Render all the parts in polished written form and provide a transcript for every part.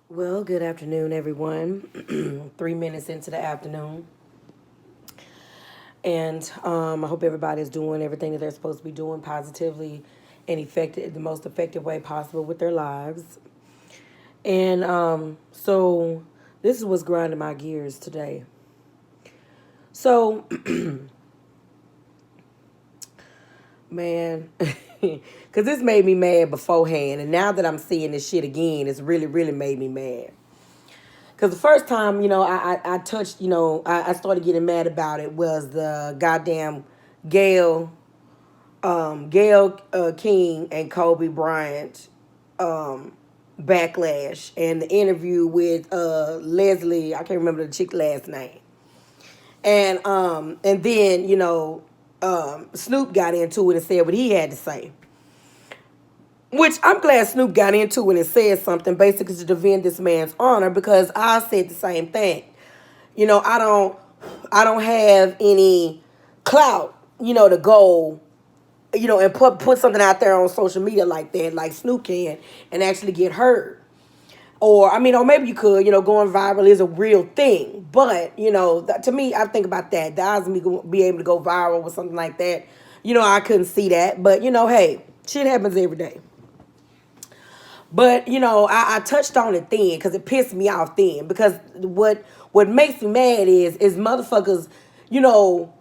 Well, good afternoon, everyone. 3 minutes into the afternoon. And I hope everybody is doing everything that they're supposed to be doing positively and effective, the most effective way possible with their lives. And so this is what's grinding my gears today. So, man, because this made me mad beforehand. And now that I'm seeing this shit again, it's really, really made me mad. Because the first time, I touched, I started getting mad about it was the goddamn Gail, Gail King and Kobe Bryant backlash and the interview with Leslie. I can't remember the chick last name. And then Snoop got into it and said what he had to say. Which I'm glad Snoop got into it and said something basically to defend this man's honor because I said the same thing. I don't have any clout, to go, and put something out there on social media like that, like Snoop can, and actually get heard. Or maybe you could, going viral is a real thing. But, to me, I think about that. The odds of me be able to go viral with something like that, I couldn't see that. But, hey, shit happens every day. But I touched on it then because it pissed me off then. Because what makes me mad is motherfuckers, you know,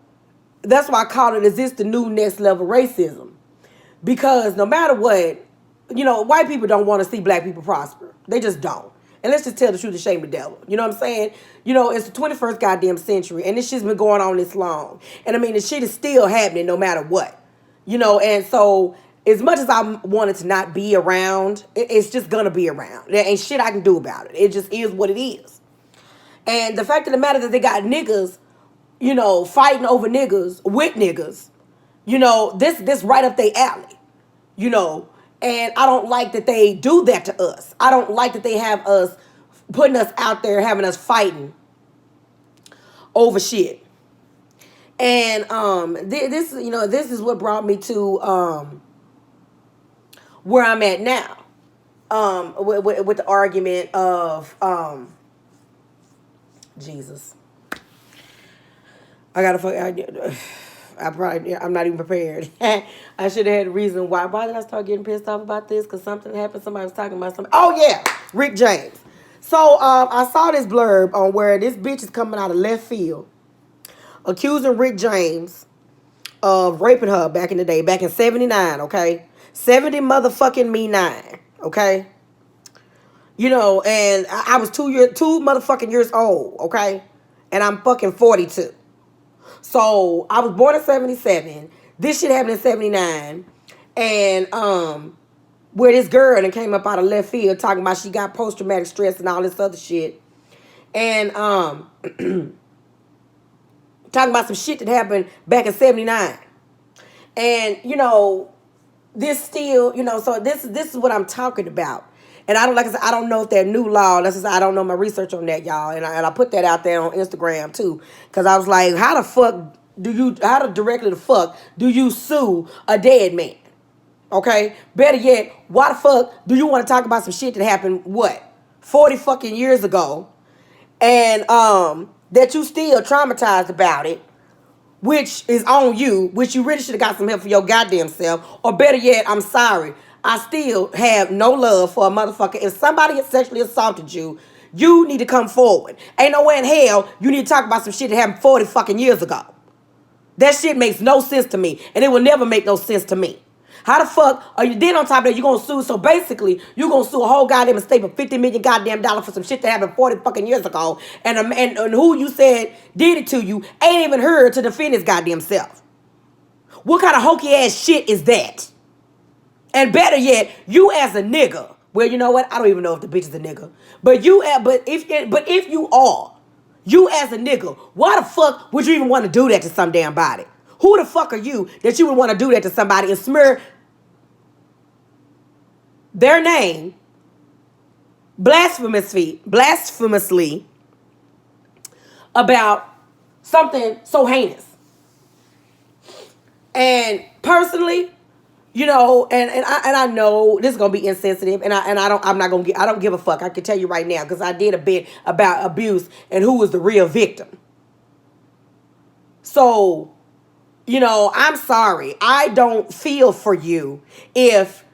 that's why I call it, is this the new next level racism? Because no matter what, white people don't want to see black people prosper. They just don't. And let's just tell the truth and shame the devil. You know what I'm saying? It's the 21st goddamn century, and this shit's been going on this long. And I mean, the shit is still happening no matter what. And so as much as I wanted to not be around, it's just gonna be around. There ain't shit I can do about it. It just is what it is. And the fact of the matter that they got niggas, fighting over niggas with niggas, this right up their alley, you know. And I don't like that they do that to us. I don't like that they have us putting us out there, having us fighting over shit. And this is what brought me to where I'm at now. With the argument of Jesus. I gotta fuck. I'm not even prepared. I should have had a reason why. Why did I start getting pissed off about this? Because something happened. Somebody was talking about something. Oh yeah, Rick James. So I saw this blurb on where this bitch is coming out of left field, accusing Rick James of raping her back in the day, back in '79. Okay, 70 motherfucking me 9. Okay, and I was 2 motherfucking years old. Okay, and I'm fucking 42. So I was born in '77. This shit happened in '79, and where this girl and came up out of left field talking about she got post traumatic stress and all this other shit, and talking about some shit that happened back in '79, and this still so this is what I'm talking about. And I don't, like I said, I don't know if that new law. That's just, I don't know my research on that, y'all. And I put that out there on Instagram too, because I was like, how directly the fuck do you sue a dead man? Okay, better yet, why the fuck do you want to talk about some shit that happened 40 fucking years ago, and that you still traumatized about it, which is on you, which you really should have got some help for your goddamn self. Or better yet, I'm sorry, I still have no love for a motherfucker. If somebody has sexually assaulted you, you need to come forward. Ain't no way in hell you need to talk about some shit that happened 40 fucking years ago. That shit makes no sense to me, and it will never make no sense to me. How the fuck are you then on top of that? You gonna sue? So basically, you gonna sue a whole goddamn estate for $50 million goddamn dollars for some shit that happened 40 fucking years ago, and who you said did it to you ain't even heard to defend his goddamn self. What kind of hokey ass shit is that? And better yet, you as a nigga. Well, you know what? I don't even know if the bitch is a nigga. But if you are, you as a nigga, why the fuck would you even want to do that to some damn body? Who the fuck are you that you would want to do that to somebody and smear their name blasphemously about something so heinous? And personally, I know this is gonna be insensitive, I don't give a fuck. I can tell you right now because I did a bit about abuse and who was the real victim. So, I'm sorry. I don't feel for you if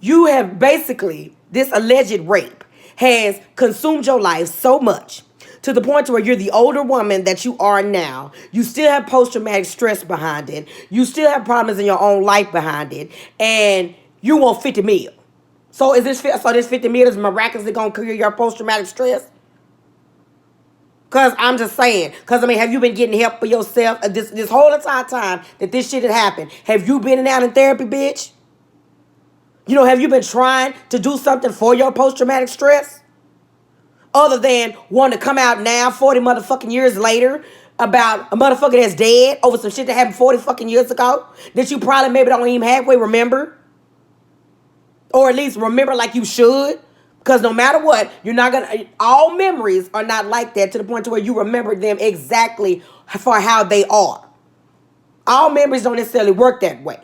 you have basically this alleged rape has consumed your life so much to the point to where you're the older woman that you are now. You still have post-traumatic stress behind it. You still have problems in your own life behind it. And you want 50 mil. So this 50 mil is miraculously going to cure your post-traumatic stress? Because I'm just saying. Because, have you been getting help for yourself this whole entire time that this shit had happened? Have you been out in therapy, bitch? Have you been trying to do something for your post-traumatic stress? Other than wanting to come out now, 40 motherfucking years later, about a motherfucker that's dead over some shit that happened 40 fucking years ago that you probably maybe don't even halfway remember. Or at least remember like you should. Because no matter what, you're not going to... All memories are not like that to the point to where you remember them exactly for how they are. All memories don't necessarily work that way.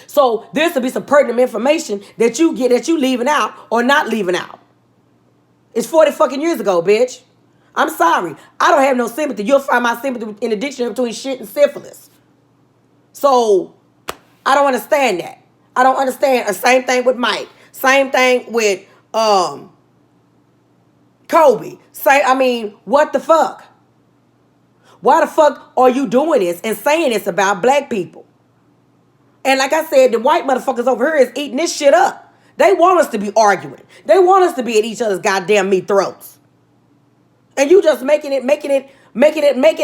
So there's to be some pertinent information that you get that you leaving out or not leaving out. It's 40 fucking years ago, bitch. I'm sorry. I don't have no sympathy. You'll find my sympathy in the dictionary between shit and syphilis. So I don't understand that. I don't understand. The same thing with Mike. Same thing with Kobe. What the fuck? Why the fuck are you doing this and saying this about black people? And like I said, the white motherfuckers over here is eating this shit up. They want us to be arguing. They want us to be at each other's goddamn meat throats. And you just making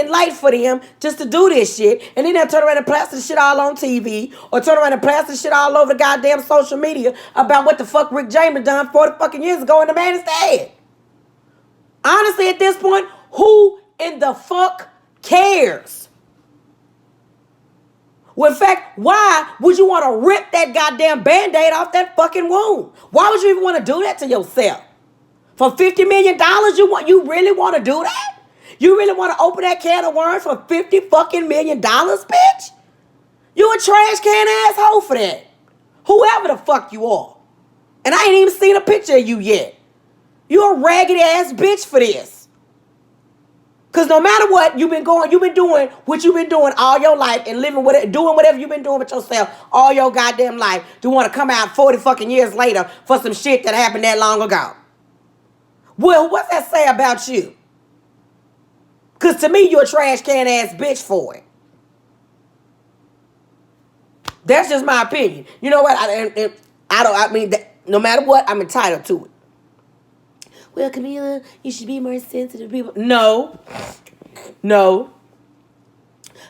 light for them just to do this shit. And then they'll turn around and plaster the shit all on TV or turn around and plaster the shit all over the goddamn social media about what the fuck Rick James done 40 fucking years ago and the man is dead. Honestly, at this point, who in the fuck cares? Well, in fact, why would you want to rip that goddamn Band-Aid off that fucking wound? Why would you even want to do that to yourself? For $50 million, you really want to do that? You really want to open that can of worms for $50 fucking million, bitch? You a trash can asshole for that. Whoever the fuck you are. And I ain't even seen a picture of you yet. You a raggedy ass bitch for this. Because no matter what, you've been doing what you've been doing all your life and doing whatever you've been doing with yourself all your goddamn life to want to come out 40 fucking years later for some shit that happened that long ago. Well, what's that say about you? Because to me, you're a trash can ass bitch for it. That's just my opinion. You know what? No matter what, I'm entitled to it. Well, Camila, you should be more sensitive to people. No.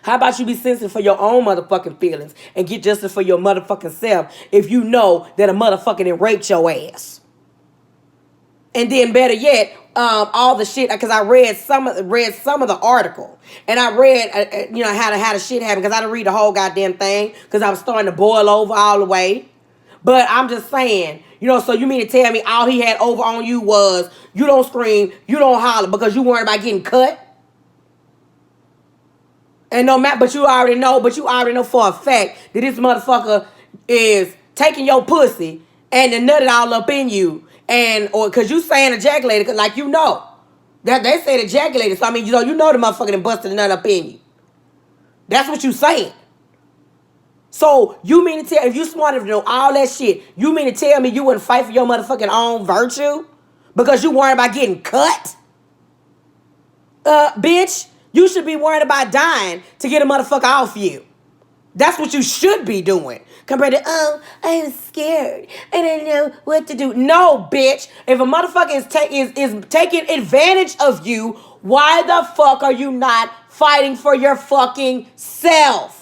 How about you be sensitive for your own motherfucking feelings and get justice for your motherfucking self if you know that a motherfucking done raped your ass? And then better yet, all the shit, because I read some of the article, and I read how the shit happened, because I didn't read the whole goddamn thing because I was starting to boil over all the way. But I'm just saying, so you mean to tell me all he had over on you was you don't scream, you don't holler because you worried about getting cut? And no matter, but you already know for a fact that this motherfucker is taking your pussy and then nut it all up in you, or because you saying ejaculated, like that they said ejaculated, so you know the motherfucker done busted the nut up in you. That's what you saying. So you mean to tell, if you smart enough to know all that shit, you mean to tell me you wouldn't fight for your motherfucking own virtue because you worried about getting cut? Bitch, you should be worried about dying to get a motherfucker off you. That's what you should be doing. Compared to, I am scared. I don't know what to do. No, bitch. If a motherfucker is taking advantage of you, why the fuck are you not fighting for your fucking self?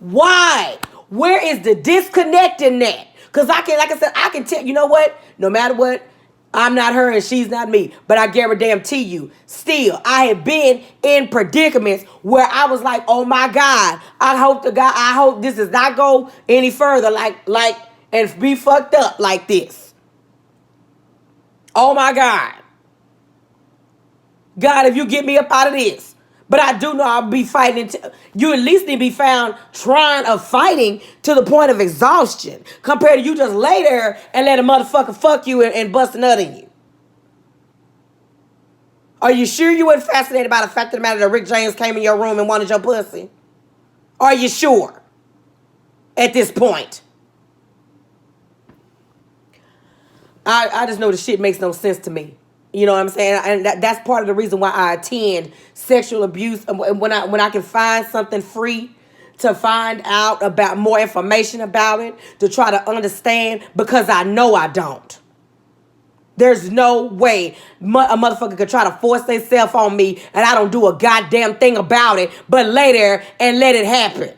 Why? Where is the disconnect in that? Because I can tell, you know what? No matter what, I'm not her and she's not me. But I guarantee you, still, I have been in predicaments where I was like, oh my God, I hope this does not go any further and be fucked up like this. Oh my God. God, if you get me up out of this. But I do know I'll be fighting. You at least need to be found trying or fighting to the point of exhaustion compared to you just lay there and let a motherfucker fuck you and bust a nut in you. Are you sure you weren't fascinated by the fact of the matter that Rick James came in your room and wanted your pussy? Are you sure at this point? I just know the shit makes no sense to me. You know what I'm saying? And that's part of the reason why I attend sexual abuse. When I can find something free to find out about more information about it, to try to understand, because I know I don't. There's no way a motherfucker could try to force themselves on me and I don't do a goddamn thing about it, but lay there and let it happen.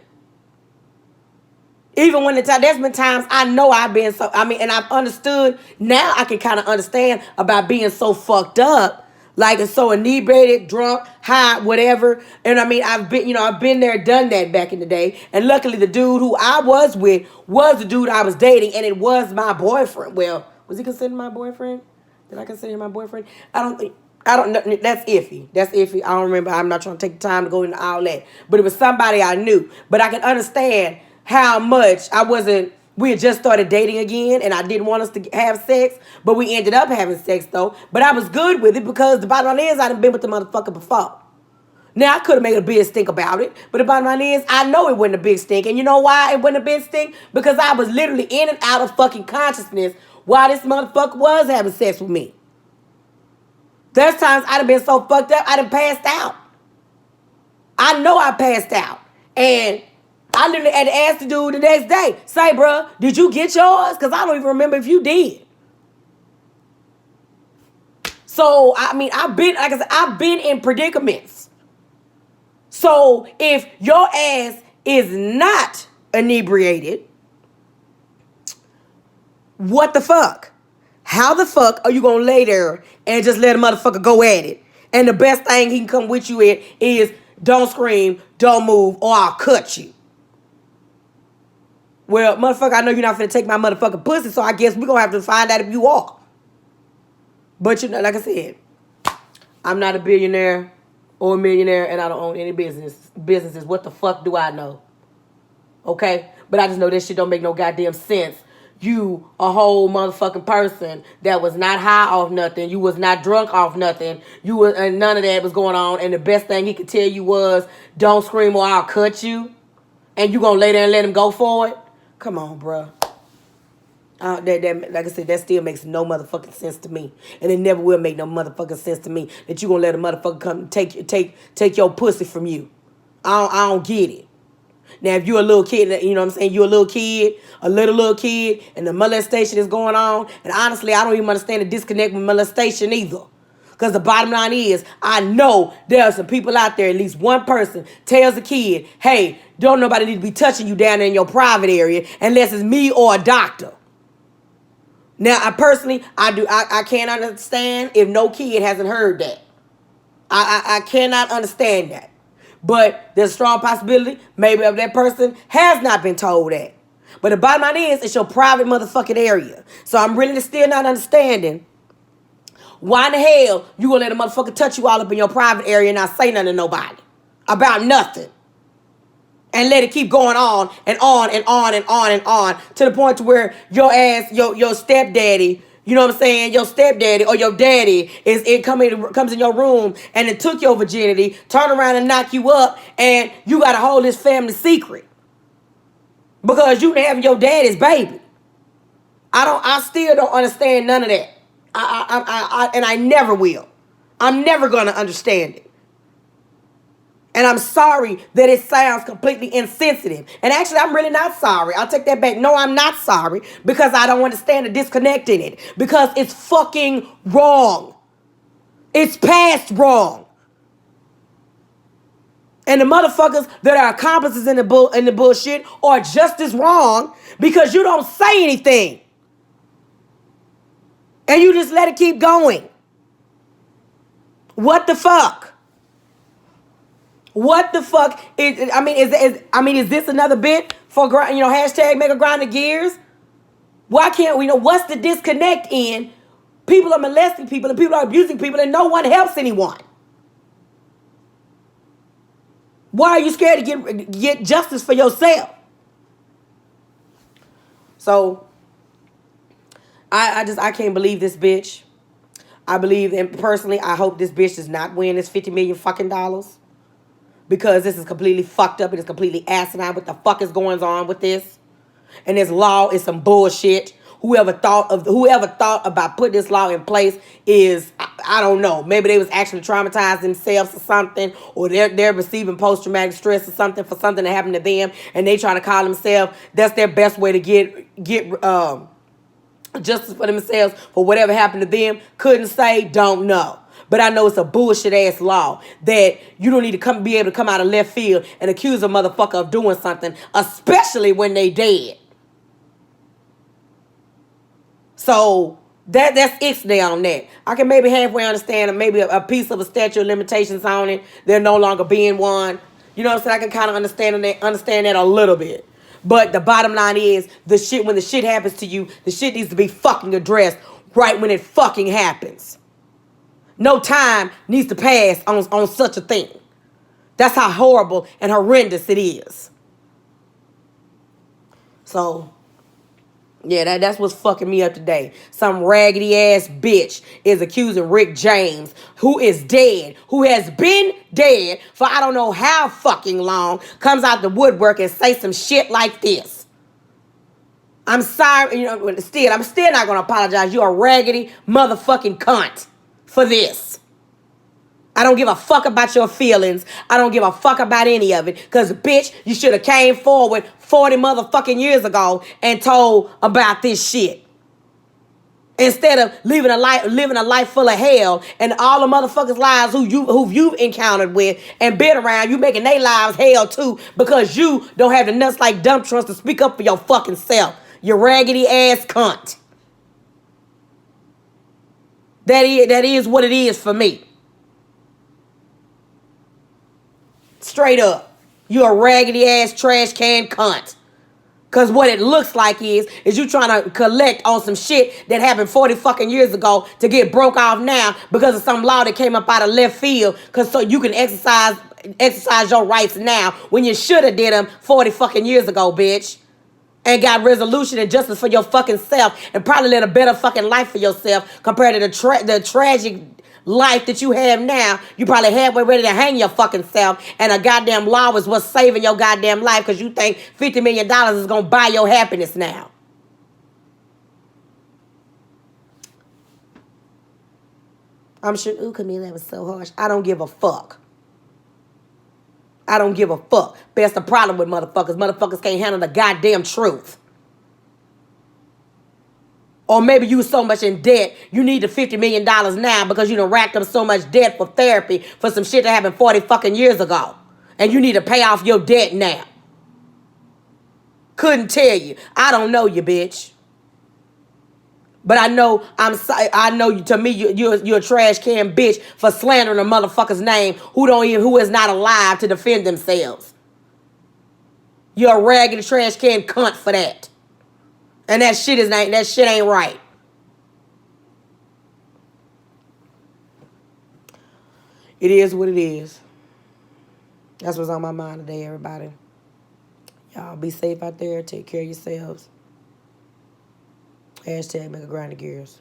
Even when there's been times I know I've been and I've understood, now I can kind of understand about being so fucked up, like so inebriated, drunk, high, whatever. And I've been there, done that back in the day. And luckily the dude who I was with was the dude I was dating, and it was my boyfriend. Well, was he considered my boyfriend? Did I consider him my boyfriend? I don't know. That's iffy. I don't remember. I'm not trying to take the time to go into all that. But it was somebody I knew. But I can understand how much we had just started dating again, and I didn't want us to have sex, but we ended up having sex though. But I was good with it because the bottom line is I done been with the motherfucker before. Now, I could have made a big stink about it, but the bottom line is I know it wasn't a big stink. And you know why it wasn't a big stink? Because I was literally in and out of fucking consciousness while this motherfucker was having sex with me. There's times I done been so fucked up, I done passed out. I know I passed out. And I literally had to ask the dude the next day, say, bruh, did you get yours? Because I don't even remember if you did. So, I've been in predicaments. So, if your ass is not inebriated, what the fuck? How the fuck are you going to lay there and just let a motherfucker go at it? And the best thing he can come with you in is don't scream, don't move, or I'll cut you. Well, motherfucker, I know you're not finna take my motherfucking pussy, so I guess we're going to have to find out if you are. But, like I said, I'm not a billionaire or a millionaire, and I don't own any businesses. What the fuck do I know? Okay? But I just know this shit don't make no goddamn sense. You, a whole motherfucking person that was not high off nothing. You was not drunk off nothing. And none of that was going on. And the best thing he could tell you was, don't scream or I'll cut you. And you gonna lay there and let him go for it? Come on, bro. Like I said, that still makes no motherfucking sense to me. And it never will make no motherfucking sense to me that you gonna let a motherfucker come take your pussy from you. I don't get it. Now, if you're a little kid, you know what I'm saying? You're a little kid, and the molestation is going on. And honestly, I don't even understand the disconnect with molestation either. Because the bottom line is, I know there are some people out there, at least one person tells a kid, hey, don't nobody need to be touching you down there in your private area unless it's me or a doctor. Now, I can't understand if no kid hasn't heard that. I cannot understand that. But there's a strong possibility maybe that person has not been told that. But the bottom line is, it's your private motherfucking area. So I'm really still not understanding why in the hell you gonna let a motherfucker touch you all up in your private area and not say nothing to nobody about nothing. And let it keep going on and on and on and on and on to the point to where your ass, your stepdaddy, you know what I'm saying? Your stepdaddy or your daddy comes in your room and it took your virginity, turn around and knock you up, and you got to hold this family secret because you having your daddy's baby. I still don't understand none of that. And I never will. I'm never gonna understand it. And I'm sorry that it sounds completely insensitive. And actually, I'm really not sorry. I'll take that back. No, I'm not sorry because I don't understand the disconnect in it. Because it's fucking wrong. It's past wrong. And the motherfuckers that are accomplices in the bullshit are just as wrong because you don't say anything. And you just let it keep going. What the fuck? What the fuck? Is this another bit for, hashtag make a grind the gears? Why can't we know what's the disconnect in? People are molesting people and people are abusing people and no one helps anyone. Why are you scared to get justice for yourself? So I can't believe this bitch. I believe, and personally, I hope this bitch does not win this $50 million fucking dollars, because this is completely fucked up and it's completely asinine. What the fuck is going on with this? And this law is some bullshit. Whoever thought about putting this law in place is, I don't know. Maybe they was actually traumatized themselves or something, or they're receiving post-traumatic stress or something for something that happened to them, and they trying to call themselves, that's their best way to get justice for themselves for whatever happened to them. Couldn't say, don't know. But I know it's a bullshit ass law that you don't need to be able to come out of left field and accuse a motherfucker of doing something, especially when they dead. So that's ixnay on that. I can maybe halfway understand maybe a piece of a statute of limitations on it. There no longer being one. You know what I'm saying? I can kind of understand that a little bit. But the bottom line is, when the shit happens to you, the shit needs to be fucking addressed right when it fucking happens. No time needs to pass on such a thing. That's how horrible and horrendous it is. So, yeah, that's what's fucking me up today. Some raggedy ass bitch is accusing Rick James, who is dead, who has been dead for I don't know how fucking long, comes out the woodwork and say some shit like this. I'm sorry, I'm still not gonna apologize. You're a raggedy motherfucking cunt for this. I don't give a fuck about your feelings. I don't give a fuck about any of it. Because, bitch, you should have came forward 40 motherfucking years ago and told about this shit. Instead of living a life full of hell, and all the motherfuckers' lives who you've encountered with and been around, you making their lives hell too, because you don't have the nuts like dump trucks to speak up for your fucking self. You raggedy ass cunt. That is what it is for me. Straight up. You a raggedy ass trash can cunt. Cause what it looks like is you trying to collect on some shit that happened 40 fucking years ago to get broke off now because of some law that came up out of left field, cause so you can exercise your rights now when you should have did them 40 fucking years ago, bitch. And got resolution and justice for your fucking self, and probably led a better fucking life for yourself compared to the tragic life that you have now. You probably halfway ready to hang your fucking self, and a goddamn law is what's saving your goddamn life because you think $50 million is going to buy your happiness now. I'm sure, ooh, Camille, that was so harsh. I don't give a fuck. I don't give a fuck. But that's the problem with motherfuckers. Motherfuckers can't handle the goddamn truth. Or maybe you so much in debt, you need the $50 million now because you done racked up so much debt for therapy for some shit that happened 40 fucking years ago. And you need to pay off your debt now. Couldn't tell you. I don't know you, bitch. But I know to me you're a trash can bitch for slandering a motherfucker's name who is not alive to defend themselves. You're a raggedy trash can cunt for that. And that shit ain't right. It is what it is. That's what's on my mind today, everybody. Y'all be safe out there. Take care of yourselves. # make a grind of gears.